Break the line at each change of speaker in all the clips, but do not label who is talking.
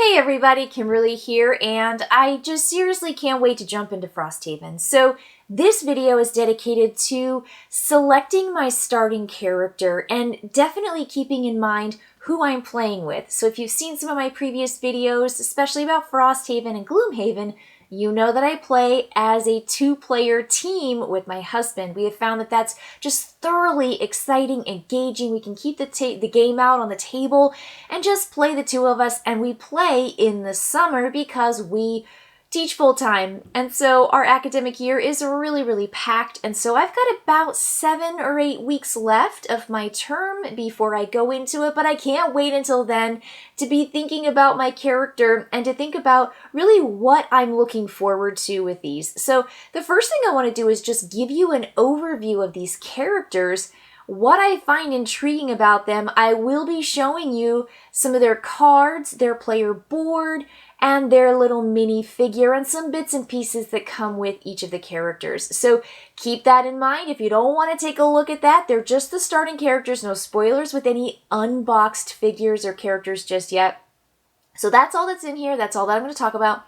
Hey everybody, Kimberly here, and I just seriously can't wait to jump into Frosthaven. So this video is dedicated to selecting my starting character and definitely keeping in mind who I'm playing with. So if you've seen some of my previous videos, especially about Frosthaven and Gloomhaven, you know that I play as a two-player team with my husband. We have found that that's just thoroughly exciting, engaging. We can keep the game out on the table and just play the two of us. And we play in the summer because we teach full-time. And so our academic year is really packed. And so I've got about 7 or 8 weeks left of my term before I go into it. But I can't wait until then to be thinking about my character and to think about really what I'm looking forward to with these. So the first thing I want to do is just give you an overview of these characters, what I find intriguing about them. I will be showing you some of their cards, their player board, and their little mini figure, and some bits and pieces that come with each of the characters. So keep that in mind. If you don't want to take a look at that, they're just the starting characters, no spoilers with any unboxed figures or characters just yet. So that's all that's in here. That's all that I'm going to talk about.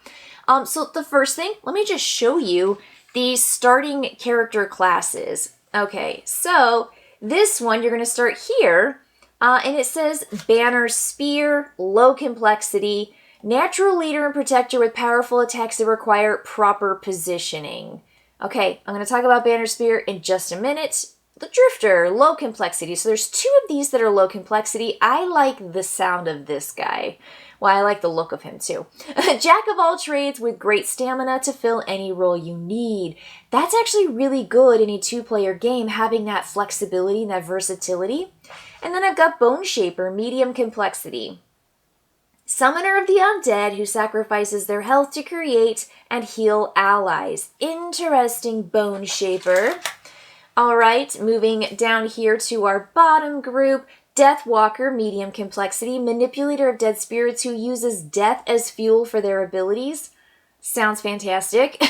So the first thing, let me just show you these starting character classes. Okay, so this one, you're going to start here, and it says Banner Spear, low complexity, natural leader and protector with powerful attacks that require proper positioning. Okay, I'm going to talk about Banner Spear in just a minute. The Drifter, low complexity. So there's 2 of these that are low complexity. I like the sound of this guy. Well, I like the look of him too. Jack of all trades with great stamina to fill any role you need. That's actually really good in a 2-player game, having that flexibility and that versatility. And then I've got Bone Shaper, medium complexity. Summoner of the Undead who sacrifices their health to create and heal allies. Interesting Bone Shaper. All right, moving down here to our bottom group, Deathwalker, medium complexity, manipulator of dead spirits who uses death as fuel for their abilities. Sounds fantastic.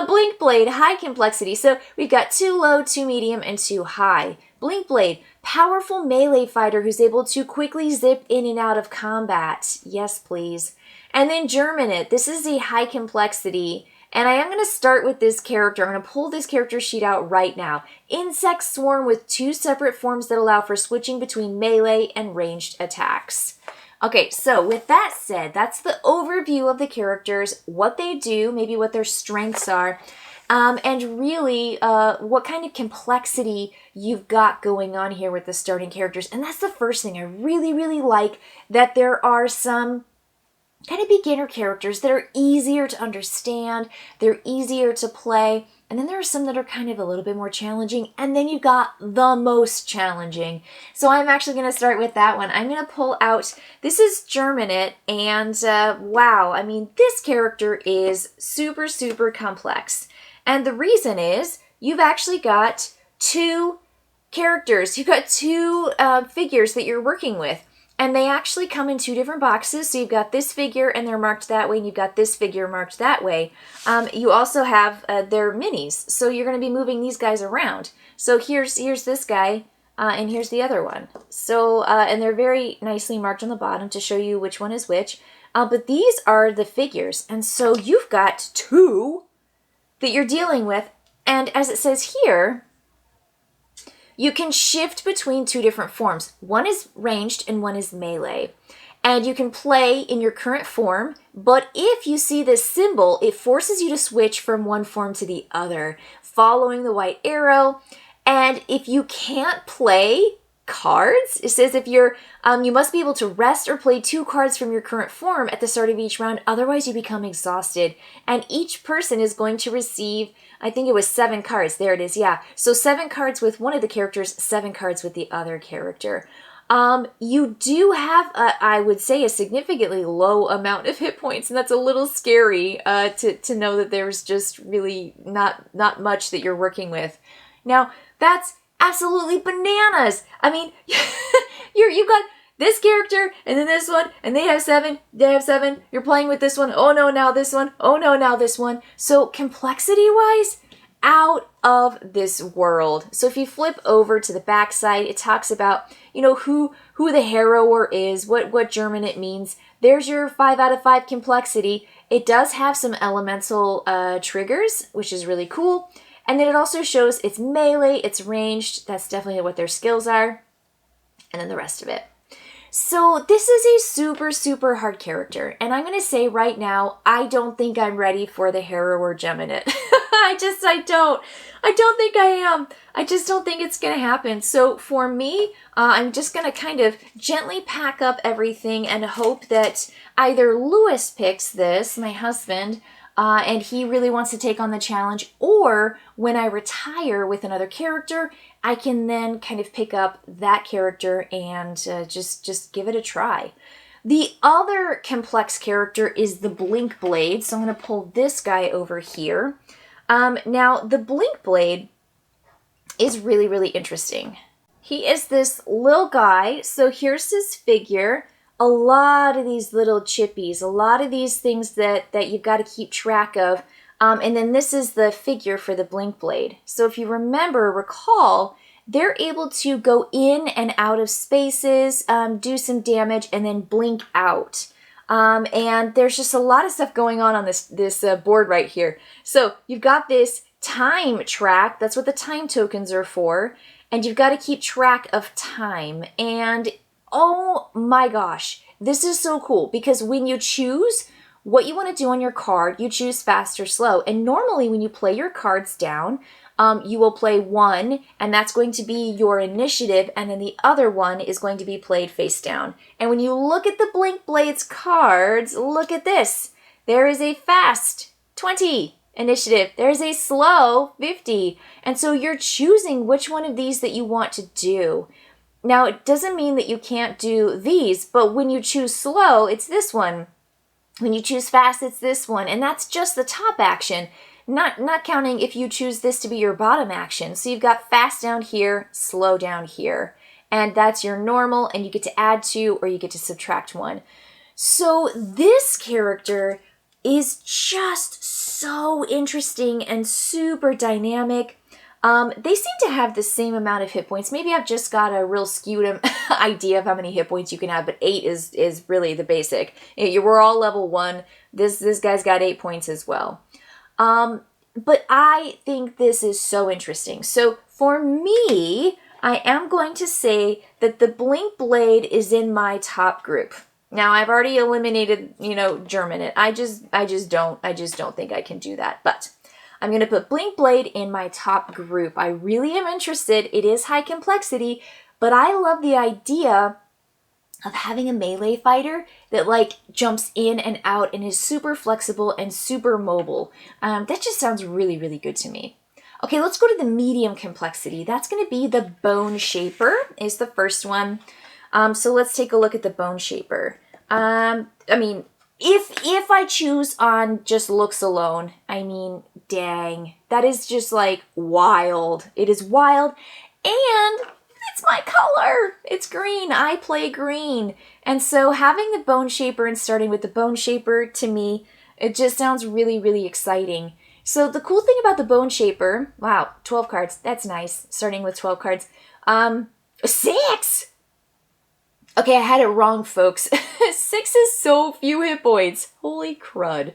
Blink Blade, high complexity. So we've got 2 low, 2 medium, and 2 high. Blink Blade, powerful melee fighter who's able to quickly zip in and out of combat. Yes, please. And then Germinate. This is a high complexity. And I am going to start with this character. I'm going to pull this character sheet out right now. Insect Swarm with 2 separate forms that allow for switching between melee and ranged attacks. Okay, so with that said, that's the overview of the characters, what they do, maybe what their strengths are, and really what kind of complexity you've got going on here with the starting characters. And that's the first thing I really like, that there are some kind of beginner characters that are easier to understand, they're easier to play, and then there are some that are kind of a little bit more challenging, and then you've got the most challenging. So I'm actually going to start with that one. I'm going to pull out, this is Germinate, and wow, I mean, this character is super complex. And the reason is, you've actually got 2 characters, you've got 2 figures that you're working with. And they actually come in 2 different boxes. So you've got this figure and they're marked that way, and you've got this figure marked that way. You also have their minis. So you're going to be moving these guys around. So here's this guy, and here's the other one. So, and they're very nicely marked on the bottom to show you which one is which. But these are the figures. And so you've got 2 that you're dealing with. And as it says here, you can shift between 2 different forms. One is ranged and one is melee. And you can play in your current form, but if you see this symbol, it forces you to switch from one form to the other, following the white arrow. And if you can't play cards, it says if you're, you must be able to rest or play 2 cards from your current form at the start of each round, otherwise you become exhausted. And each person is going to receive, I think it was 7 cards. There it is, yeah. So 7 cards with one of the characters, 7 cards with the other character. You do have, I would say, a significantly low amount of hit points, and that's a little scary to know that there's just really not much that you're working with. Now, that's absolutely bananas. I mean, you've got this character and then this one, and they have 7. You're playing with this one. Oh no, now this one. Oh no, now this one. So complexity-wise, out of this world. So if you flip over to the back side, it talks about, you know, who the harrower is, what German it means. There's your 5 out of 5 complexity. It does have some elemental triggers, which is really cool. And then it also shows it's melee, it's ranged. That's definitely what their skills are. And then the rest of it. So this is a super, super hard character. And I'm going to say right now, I don't think I'm ready for the harrower gem in it. I don't think I am. I just don't think it's going to happen. So for me, I'm just going to kind of gently pack up everything and hope that either Lewis picks this, my husband, and he really wants to take on the challenge, or when I retire with another character, I can then kind of pick up that character and just give it a try. The other complex character is the Blink Blade, so I'm going to pull this guy over here. Now, the Blink Blade is really, really interesting. He is this little guy, so here's his figure. A lot of these little chippies, a lot of these things that you've got to keep track of. And then this is the figure for the Blink Blade. So if you recall, they're able to go in and out of spaces, do some damage, and then blink out. And there's just a lot of stuff going on this board right here. So you've got this time track. That's what the time tokens are for. And you've got to keep track of time. And oh my gosh, this is so cool because when you choose what you want to do on your card, you choose fast or slow. And normally when you play your cards down, you will play one, and that's going to be your initiative, and then the other one is going to be played face down. And when you look at the Blink Blades cards, look at this. There is a fast 20 initiative. There's a slow 50. And so you're choosing which one of these that you want to do. Now, it doesn't mean that you can't do these, but when you choose slow, it's this one. When you choose fast, it's this one. And that's just the top action. Not counting if you choose this to be your bottom action. So you've got fast down here, slow down here. And that's your normal, and you get to add 2 or you get to subtract 1. So this character is just so interesting and super dynamic. They seem to have the same amount of hit points. Maybe I've just got a real skewed idea of how many hit points you can have, but 8 is really the basic. We're all level 1. This guy's got 8 points as well. But I think this is so interesting. So for me, I am going to say that the Blink Blade is in my top group. Now I've already eliminated, German. I just don't think I can do that. But I'm going to put Blink Blade in my top group. I really am interested. It is high complexity, but I love the idea of having a melee fighter that jumps in and out and is super flexible and super mobile. That just sounds really, really good to me. Okay, let's go to the medium complexity. That's going to be the Bone Shaper is the first one. So let's take a look at the Bone Shaper. If I choose on just looks alone, dang, that is just wild. It is wild, and it's my color. It's green. I play green. And so having the Bone Shaper and starting with the Bone Shaper, to me, it just sounds really, really exciting. So the cool thing about the Bone Shaper, wow, 12 cards. That's nice. Starting with 12 cards. 6! Okay, I had it wrong, folks. 6 is so few hit points. Holy crud.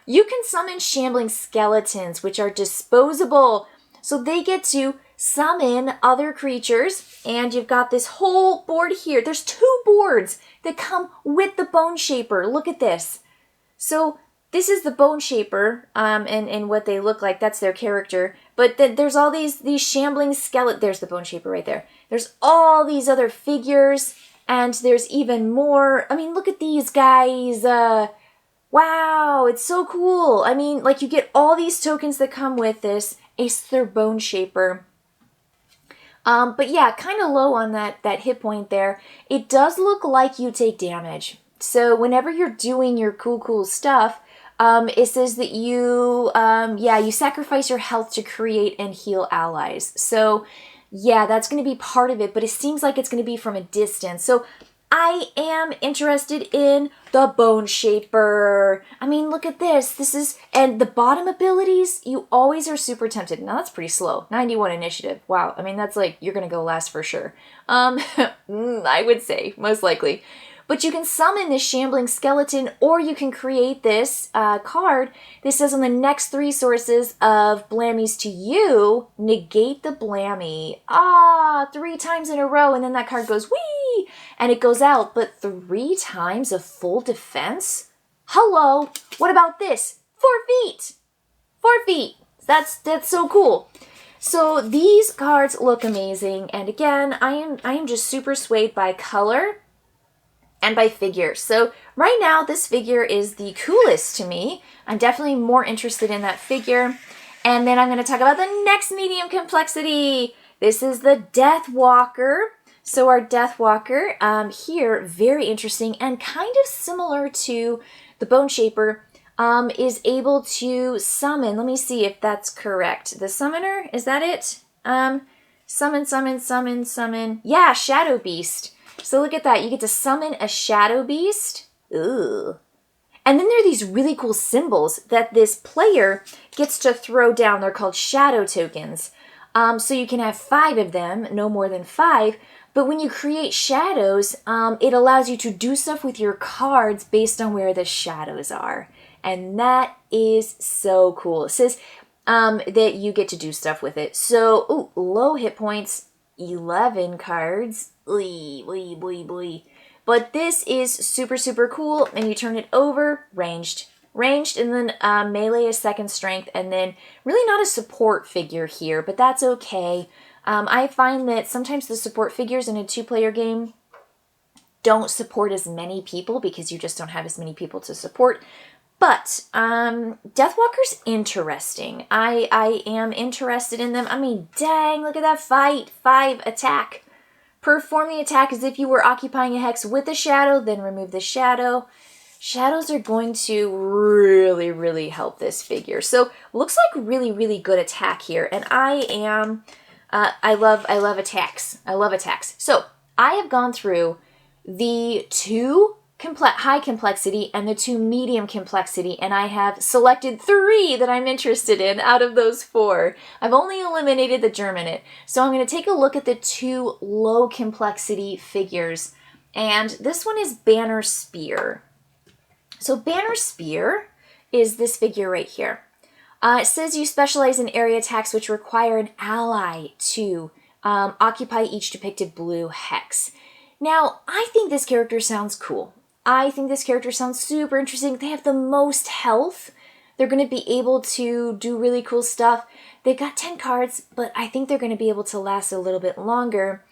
You can summon shambling skeletons, which are disposable. So they get to summon other creatures, and you've got this whole board here. There's 2 boards that come with the Bone Shaper. Look at this. So this is the Bone Shaper, and what they look like. That's their character. But then there's all these shambling skeletons. There's the Bone Shaper right there. There's all these other figures, and there's even more. Look at these guys. Wow, it's so cool. You get all these tokens that come with this. It's their Bone Shaper. But yeah, kind of low on that hit point there. It does look like you take damage. So whenever you're doing your cool stuff, it says that you sacrifice your health to create and heal allies. So yeah, that's going to be part of it, but it seems like it's going to be from a distance. So I am interested in the Bone Shaper. I mean, look at this. This is, and the bottom abilities, you always are super tempted. Now that's pretty slow. 91 initiative. Wow. I mean, that's like, you're going to go last for sure. I would say, most likely. But you can summon this shambling skeleton, or you can create this card that says on the next 3 sources of blammies to you, negate the blammy. 3 times in a row, and then that card goes, whee! And it goes out, but 3 times of full defense? Hello! What about this? 4 feet! 4 feet! That's so cool. So these cards look amazing, and again, I am just super swayed by color and by figure. So right now, this figure is the coolest to me. I'm definitely more interested in that figure. And then I'm going to talk about the next medium complexity. This is the Death Walker. So our Death Walker here, very interesting and kind of similar to the Bone Shaper, is able to summon. Let me see if that's correct. The Summoner, is that it? Summon. Yeah, Shadow Beast. So look at that. You get to summon a Shadow Beast. Ooh. And then there are these really cool symbols that this player gets to throw down. They're called shadow tokens. So you can have 5 of them, no more than 5. But when you create shadows, it allows you to do stuff with your cards based on where the shadows are. And that is so cool. It says that you get to do stuff with it. So, ooh, low hit points, 11 cards. Boy. But this is super, super cool. And you turn it over, ranged, and then melee is 2nd strength, and then really not a support figure here, but that's okay. I find that sometimes the support figures in a 2-player game don't support as many people because you just don't have as many people to support. But Deathwalker's interesting. I am interested in them. I mean, dang, look at that fight. 5 attack. Perform the attack as if you were occupying a hex with a shadow, then remove the shadow. Shadows are going to really, really help this figure. So looks like really, really good attack here. And I love attacks. I love attacks. So I have gone through the 2 high complexity and the 2 medium complexity, and I have selected 3 that I'm interested in out of those 4. I've only eliminated the Germinate. So I'm going to take a look at the 2 low complexity figures. And this one is Banner Spear. So Banner Spear is this figure right here. It says you specialize in area attacks which require an ally to occupy each depicted blue hex. Now, I think this character sounds cool. I think this character sounds super interesting. They have the most health. They're going to be able to do really cool stuff. They've got 10 cards, but I think they're going to be able to last a little bit longer.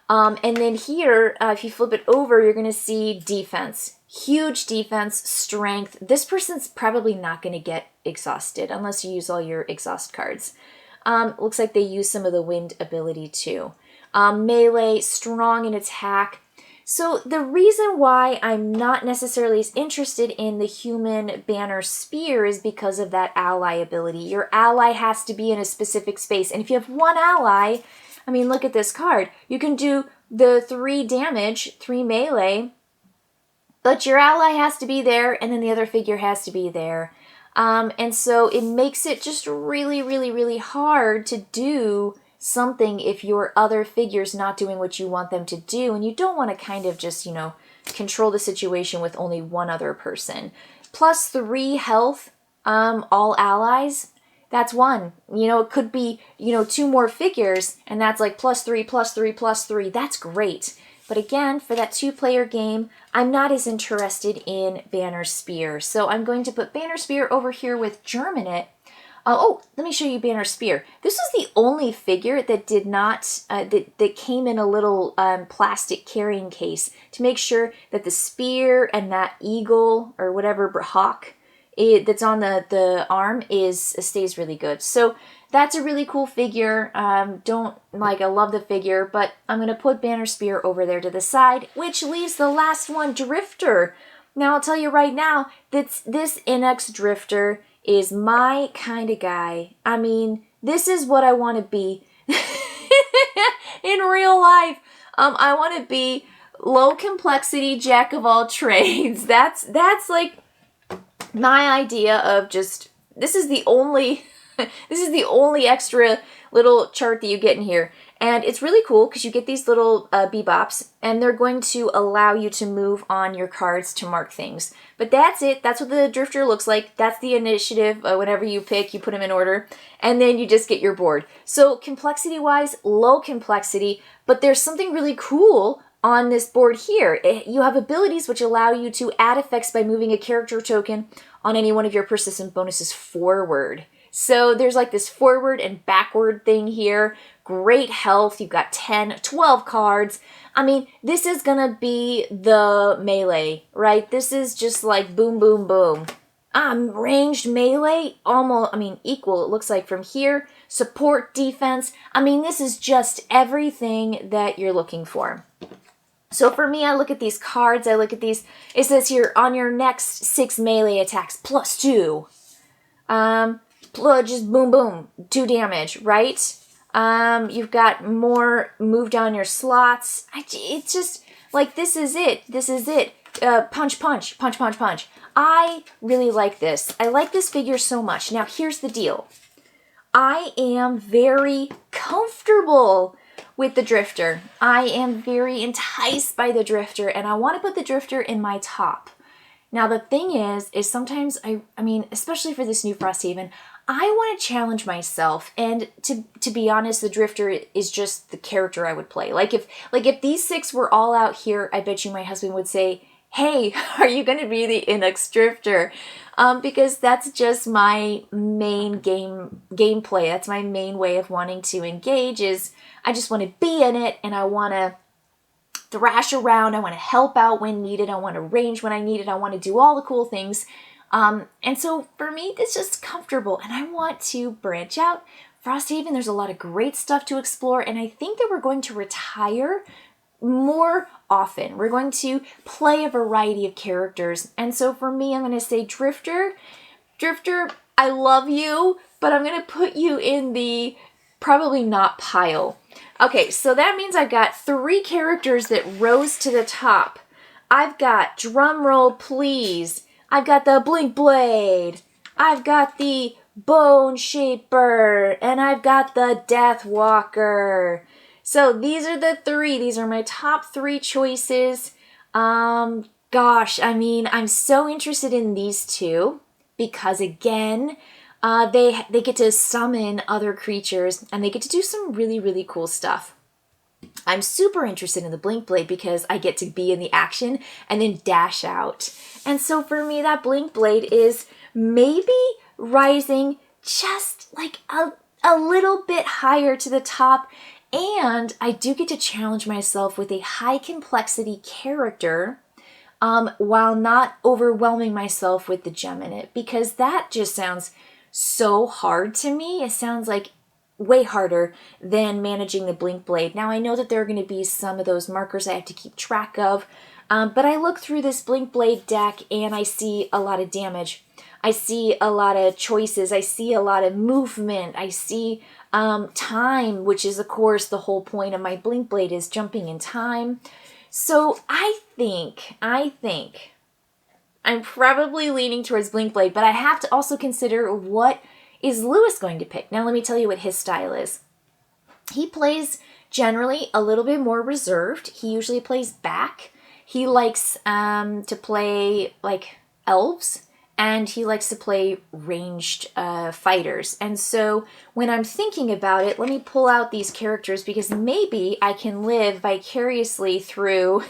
And then here, if you flip it over, you're going to see defense. Huge defense, strength. This person's probably not going to get exhausted unless you use all your exhaust cards. Looks like they use some of the wind ability too. Melee, strong in attack. So the reason why I'm not necessarily as interested in the human Banner Spear is because of that ally ability. Your ally has to be in a specific space. And if you have 1 ally, I mean, look at this card. You can do the 3 damage, 3 melee, but your ally has to be there, and then the other figure has to be there. And so it makes it just really, really, really hard to do something if your other figure's not doing what you want them to do, and you don't want to kind of just, control the situation with only 1 other person. Plus 3 health, all allies, that's 1. It could be, 2 more figures, and that's like +3. That's great. But again, for that 2-player game, I'm not as interested in Banner Spear. So I'm going to put Banner Spear over here with Germinate. Let me show you Banner Spear. This is the only figure that did not, that came in a little plastic carrying case to make sure that the spear and that eagle or whatever hawk that's on the arm stays really good. So that's a really cool figure. I love the figure, but I'm going to put Banner Spear over there to the side, which leaves the last one, Drifter. Now, I'll tell you right now, that this NX Drifter is my kind of guy. I mean, this is what I want to be in real life. I want to be low complexity jack of all trades. That's like my idea of just, this is the only extra little chart that you get in here. And it's really cool because you get these little bebops, and they're going to allow you to move on your cards to mark things. But that's it. That's what the drifter looks like. That's the initiative. Whenever you pick, you put them in order, and then you just get your board. So complexity-wise, low complexity, but there's something really cool on this board here. You have abilities which allow you to add effects by moving a character token on any one of your persistent bonuses forward. So there's like this forward and backward thing here. Great health. You've got 10, 12 cards. I mean, this is going to be the melee, right? This is just like boom, boom, boom. Ranged melee, almost, I mean, equal, it looks like from here. Support, defense. I mean, this is just everything that you're looking for. So for me, I look at these cards, I look at these, it says here, on your next 6 melee attacks, +2. Just boom, boom, 2 damage, right? You've got more move down your slots. It's just, like, this is it. This is it. Punch, punch, punch, punch, punch. I really like this. I like this figure so much. Now, here's the deal. I am very comfortable with the drifter. I am very enticed by the drifter, and I want to put the drifter in my top. Now, the thing is sometimes, I mean, especially for this new Frosthaven, I want to challenge myself, and to be honest, the drifter is just the character I would play. Like if these 6 were all out here, I bet you my husband would say, hey, are you going to be the Inux drifter? Because that's just my main gameplay. That's my main way of wanting to engage, is I just want to be in it, and I want to thrash around. I want to help out when needed. I want to range when I need it. I want to do all the cool things. And so for me, it's just comfortable, and I want to branch out. Frosthaven, there's a lot of great stuff to explore, and I think that we're going to retire more often. We're going to play a variety of characters. And so for me, I'm going to say Drifter, I love you, but I'm going to put you in the probably not pile. Okay, so that means I've got 3 characters that rose to the top. I've got, drumroll please, I've got the Blink Blade, I've got the Bone Shaper, and I've got the Death Walker. So these are the 3. These are my top 3 choices. Gosh, I mean, I'm so interested in these 2 because, again, they get to summon other creatures, and they get to do some really, really cool stuff. I'm super interested in the Blink Blade because I get to be in the action and then dash out. And so for me, that Blink Blade is maybe rising just like a little bit higher to the top. And I do get to challenge myself with a high complexity character while not overwhelming myself with the gem in it, because that just sounds so hard to me. It sounds like way harder than managing the Blink Blade. Now, I know that there are going to be some of those markers I have to keep track of, but I look through this Blink Blade deck and I see a lot of damage. I see a lot of choices. I see a lot of movement. I see time, which is, of course, the whole point of my Blink Blade is jumping in time. So I think I'm probably leaning towards Blink Blade, but I have to also consider what is Lewis going to pick. Now, let me tell you what his style is. He plays generally a little bit more reserved. He usually plays back. He likes to play like elves, and he likes to play ranged fighters. And so when I'm thinking about it, let me pull out these characters because maybe I can live vicariously through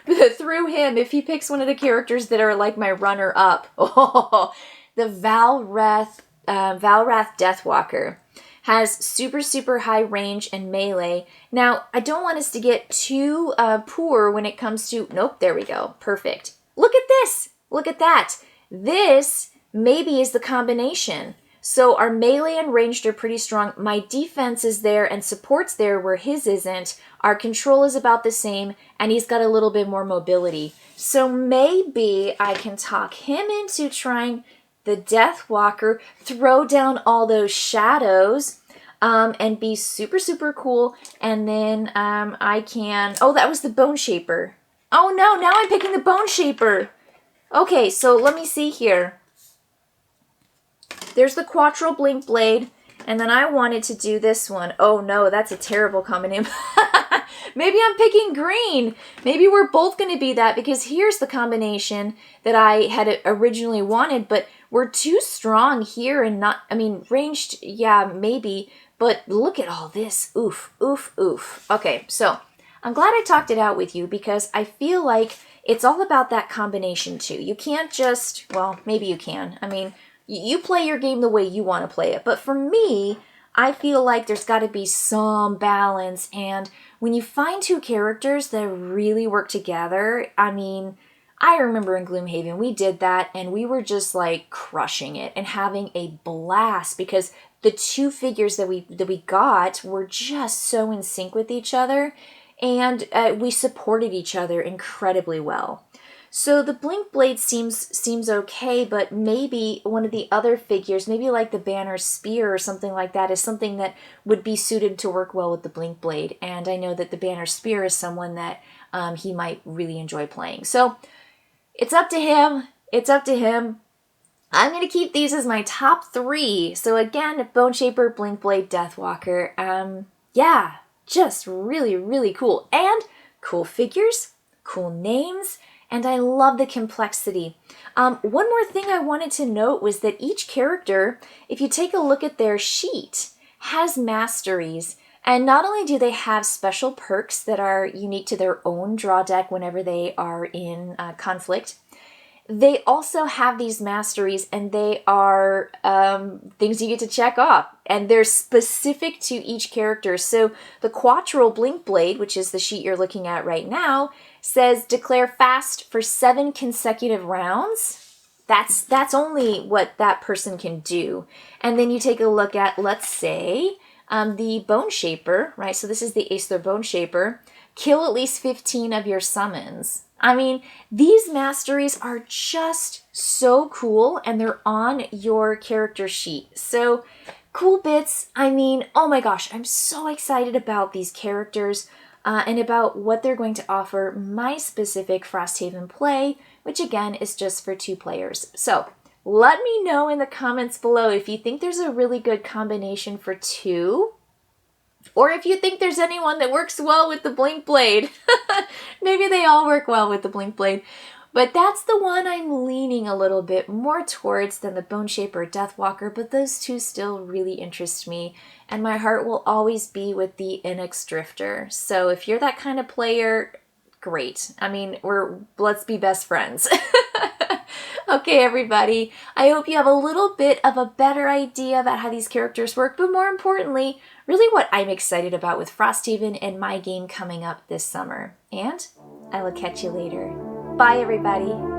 through him if he picks one of the characters that are like my runner-up. Oh, the Valrath Deathwalker has super, super high range and melee. Now, I don't want us to get too poor when it comes to... Nope, there we go. Perfect. Look at this. Look at that. This maybe is the combination. So our melee and ranged are pretty strong. My defense is there and support's there where his isn't. Our control is about the same, and he's got a little bit more mobility. So maybe I can talk him into trying the Deathwalker, throw down all those shadows. and be super, super cool. And then I can... Oh, that was the Bone Shaper. Oh no, now I'm picking the Bone Shaper. Okay, so let me see here. There's the Quattro Blink Blade, and then I wanted to do this one. Oh no, that's a terrible combination. Maybe I'm picking green. Maybe we're both going to be that, because here's the combination that I had originally wanted, but we're too strong here and not, I mean, ranged, yeah, maybe, but look at all this. Oof, oof, oof. Okay, so I'm glad I talked it out with you, because I feel like it's all about that combination too. You can't just, well, maybe you can. I mean, you play your game the way you want to play it. But for me, I feel like there's got to be some balance. And when you find two characters that really work together, I mean, I remember in Gloomhaven, we did that and we were just like crushing it and having a blast, because the two figures that we got were just so in sync with each other, and we supported each other incredibly well. So the Blink Blade seems okay, but maybe one of the other figures, maybe like the Banner Spear or something like that, is something that would be suited to work well with the Blink Blade. And I know that the Banner Spear is someone that he might really enjoy playing. So it's up to him. It's up to him. I'm going to keep these as my top 3. So again, Bone Shaper, Blink Blade, Deathwalker. Yeah, just really, really cool. And cool figures, cool names, and I love the complexity. One more thing I wanted to note was that each character, if you take a look at their sheet, has masteries. And not only do they have special perks that are unique to their own draw deck whenever they are in conflict, they also have these masteries, and they are things you get to check off, and they're specific to each character. So the Quattro Blink Blade, which is the sheet you're looking at right now, says declare fast for 7 consecutive rounds. That's only what that person can do. And then you take a look at, let's say, the Bone Shaper, right? So this is the Aesler Bone Shaper. Kill at least 15 of your summons. I mean, these masteries are just so cool, and they're on your character sheet. So cool bits. I mean, oh my gosh, I'm so excited about these characters and about what they're going to offer my specific Frosthaven play, which again is just for 2 players. So let me know in the comments below if you think there's a really good combination for 2. Or if you think there's anyone that works well with the Blink Blade. Maybe they all work well with the Blink Blade. But that's the one I'm leaning a little bit more towards than the Bone Shaper or Deathwalker, but those 2 still really interest me. And my heart will always be with the Inux Drifter. So if you're that kind of player, great. I mean, let's be best friends. Okay, everybody, I hope you have a little bit of a better idea about how these characters work, but more importantly, really what I'm excited about with Frosthaven and my game coming up this summer. And I will catch you later. Bye, everybody.